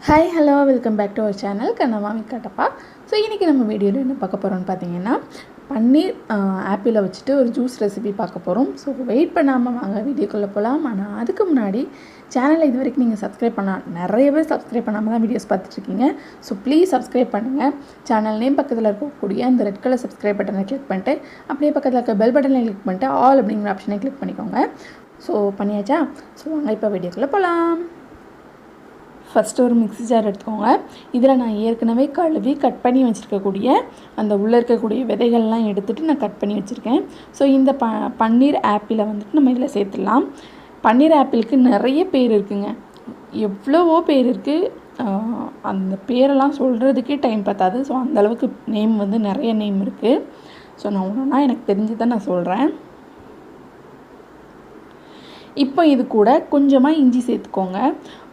Hi hello welcome back to our channel kannammaKattappa. So இன்றைக்கி நம்ம வீடியோவில் என்ன பார்க்க போகிறோம்னு பார்த்தீங்கன்னா பன்னீர் ஆப்பிளை வச்சுட்டு ஒரு ஜூஸ் ரெசிபி பார்க்க போகிறோம். ஸோ வெயிட் பண்ணாமல் வாங்க வீடியோக்குள்ளே போகலாம். ஆனால் அதுக்கு முன்னாடி சேனலை இது வரைக்கும் நீங்கள் சப்ஸ்கிரைப் நிறைய பேர் சப்ஸ்கிரைப் பண்ணாமல் தான் வீடியோஸ் பார்த்துட்ருக்கீங்க. ஸோ ப்ளீஸ் சப்ஸ்கிரைப் பண்ணுங்கள். சேனல் நேம் பக்கத்தில் இருக்கக்கூடிய அந்த ரெட் கலர் சப்ஸ்கிரைப் பட்டனை கிளிக் பண்ணிட்டு அப்படியே பக்கத்தில் இருக்க பெல் பட்டனை கிளிக் பண்ணிட்டு ஆல் அப்படிங்கிற ஆப்ஷனை கிளிக் பண்ணிக்கோங்க. ஸோ பண்ணியாச்சா? ஸோ வாங்க இப்போ வீடியோக்குள்ளே போகலாம். ஃபஸ்ட்டு ஒரு மிக்ஸி ஜார் எடுத்துக்கோங்க. இதில் நான் ஏற்கனவே கழுவி கட் பண்ணி வச்சுருக்கக்கூடிய அந்த உள்ளே இருக்கக்கூடிய விதைகள்லாம் எடுத்துகிட்டு நான் கட் பண்ணி வச்சுருக்கேன். ஸோ இந்த பன்னீர் ஆப்பிளை வந்துட்டு நம்ம இதில் சேர்த்துடலாம். பன்னீர் ஆப்பிளுக்கு நிறைய பேர் இருக்குங்க, எவ்வளவோ பேர் இருக்குது. அந்த பேரெல்லாம் சொல்கிறதுக்கே டைம் பத்தாது. ஸோ அந்தளவுக்கு நேம் வந்து நிறைய நேம் இருக்குது. ஸோ நான் ஒன்றுனா எனக்கு தெரிஞ்சு தான் நான் சொல்கிறேன். இப்போ இது கூட கொஞ்சமாக இஞ்சி சேர்த்துக்கோங்க.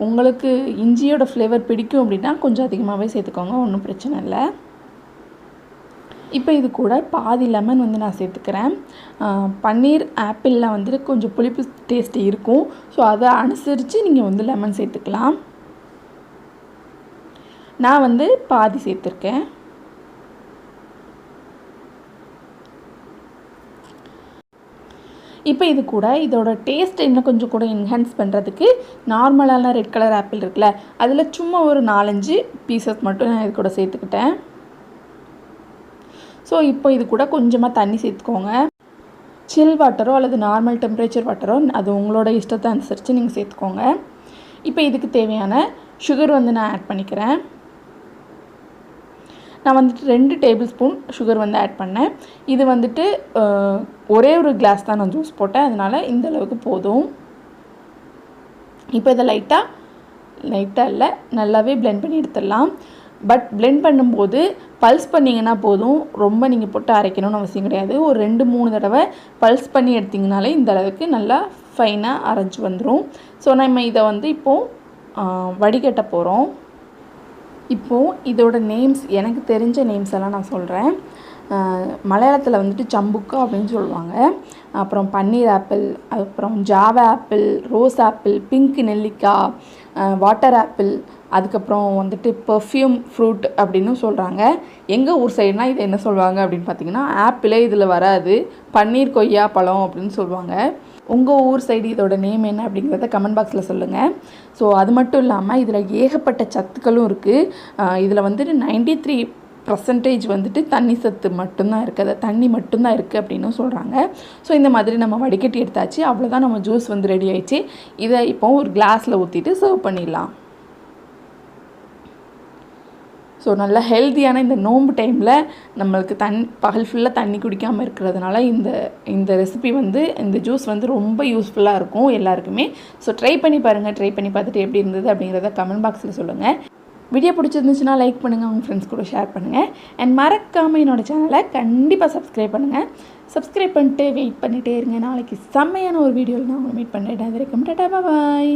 உங்களுக்கு இஞ்சியோட ஃப்ளேவர் பிடிக்கும் அப்படின்னா கொஞ்சம் அதிகமாகவே சேர்த்துக்கோங்க, ஒன்றும் பிரச்சனை இல்லை. இப்போ இது கூட பாதி லெமன் வந்து நான் சேர்த்துக்கிறேன். பன்னீர் ஆப்பிளில் வந்துட்டு கொஞ்சம் புளிப்பு டேஸ்ட் இருக்கும். ஸோ அதை அனுசரித்து நீங்கள் வந்து லெமன் சேர்த்துக்கலாம். நான் வந்து பாதி சேர்த்துருக்கேன். இப்போ இது கூட இதோட டேஸ்ட் இன்னும் கொஞ்சம் கூட என்ஹான்ஸ் பண்ணுறதுக்கு நார்மலான ரெட் கலர் ஆப்பிள் இருக்குல்ல, அதில் சும்மா ஒரு 4-5 பீசஸ் மட்டும் நான் இது கூட சேர்த்துக்கிட்டேன். ஸோ இப்போ இது கூட கொஞ்சமாக தண்ணி சேர்த்துக்கோங்க. சில் வாட்டரோ அல்லது நார்மல் டெம்பரேச்சர் வாட்டரோ அது உங்களோட இஷ்டத்தை அனுசரித்து நீங்கள் சேர்த்துக்கோங்க. இப்போ இதுக்கு தேவையான சுகர் வந்து நான் ஆட் பண்ணிக்கிறேன். நான் வந்துட்டு 2 டேபிள் ஸ்பூன் சுகர் வந்து ஆட் பண்ணேன். இது வந்துட்டு ஒரே ஒரு கிளாஸ் தான் நான் ஜூஸ் போட்டேன், அதனால் இந்த அளவுக்கு போதும். இப்போ இதை லைட்டாக இல்லை நல்லாவே பிளெண்ட் பண்ணி எடுத்துடலாம். பட் பிளெண்ட் பண்ணும்போது பல்ஸ் பண்ணிங்கன்னா போதும், ரொம்ப நீங்கள் போட்டு அரைக்கணும்னு அவசியம் கிடையாது. ஒரு 2-3 தடவை பல்ஸ் பண்ணி எடுத்திங்கனாலே இந்த அளவுக்கு நல்லா ஃபைனாக அரைஞ்சி வந்துடும். ஸோ நம்ம இதை வந்து இப்போது வடிகட்ட போகிறோம். இப்போது இதோட நேம்ஸ் எனக்கு தெரிஞ்ச நேம்ஸ் எல்லாம் நான் சொல்கிறேன். மலையாளத்தில் வந்துட்டு சம்புக்கா அப்படின்னு சொல்லுவாங்க, அப்புறம் பன்னீர் ஆப்பிள், அப்புறம் Java apple, rose apple, pink நெல்லிக்காய், வாட்டர் ஆப்பிள், அதுக்கப்புறம் வந்துட்டு பர்ஃப்யூம் ஃப்ரூட் அப்படின்னு சொல்கிறாங்க. எங்கள் ஊர் சைடுனால் இது என்ன சொல்லுவாங்க அப்படின்னு பார்த்தீங்கன்னா ஆப்பிளே இதில் வராது, பன்னீர் கொய்யா பழம் அப்படின்னு சொல்லுவாங்க. உங்கள் ஊர் சைடு இதோட நேம் என்ன அப்படிங்கிறத கமெண்ட் பாக்ஸில் சொல்லுங்கள். ஸோ அது மட்டும் இல்லாமல் இதில் ஏகப்பட்ட சத்துக்களும் இருக்குது. இதில் வந்துட்டு 93% வந்துட்டு தண்ணி சத்து மட்டும்தான் இருக்குது, தண்ணி மட்டும்தான் இருக்குது அப்படின்னு சொல்கிறாங்க. ஸோ இந்த மாதிரி நம்ம வடிகட்டி எடுத்தாச்சு, அவ்வளோதான், நம்ம ஜூஸ் வந்து ரெடி ஆயிடுச்சு. இதை இப்போ ஒரு கிளாஸில் ஊற்றிட்டு சர்வ் பண்ணிடலாம். ஸோ நல்லா ஹெல்த்தியான இந்த நோன்பு டைமில் நம்மளுக்கு பகல் ஃபுல்லாக தண்ணி குடிக்காமல் இருக்கிறதுனால இந்த ரெசிபி வந்து இந்த ஜூஸ் வந்து ரொம்ப யூஸ்ஃபுல்லாக இருக்கும் எல்லாருக்குமே. ஸோ ட்ரை பண்ணி பாருங்கள். ட்ரை பண்ணி பார்த்துட்டு எப்படி இருந்தது அப்படிங்கிறத கமெண்ட் பாக்ஸில் சொல்லுங்கள். வீடியோ பிடிச்சிருந்துச்சுன்னா லைக் பண்ணுங்கள், உங்கள் ஃப்ரெண்ட்ஸ் கூட ஷேர் பண்ணுங்கள். அண்ட் மறக்காமல் என்னோடய சேனலை கண்டிப்பாக சப்ஸ்கிரைப் பண்ணுங்கள். சப்ஸ்கிரைப் பண்ணிட்டு வெயிட் பண்ணிகிட்டே இருங்க. நாளைக்கு செம்மையான ஒரு வீடியோவில் நான் உங்களை மீட் பண்ணுறேன். அது வரைக்கும் டாடா பாய்.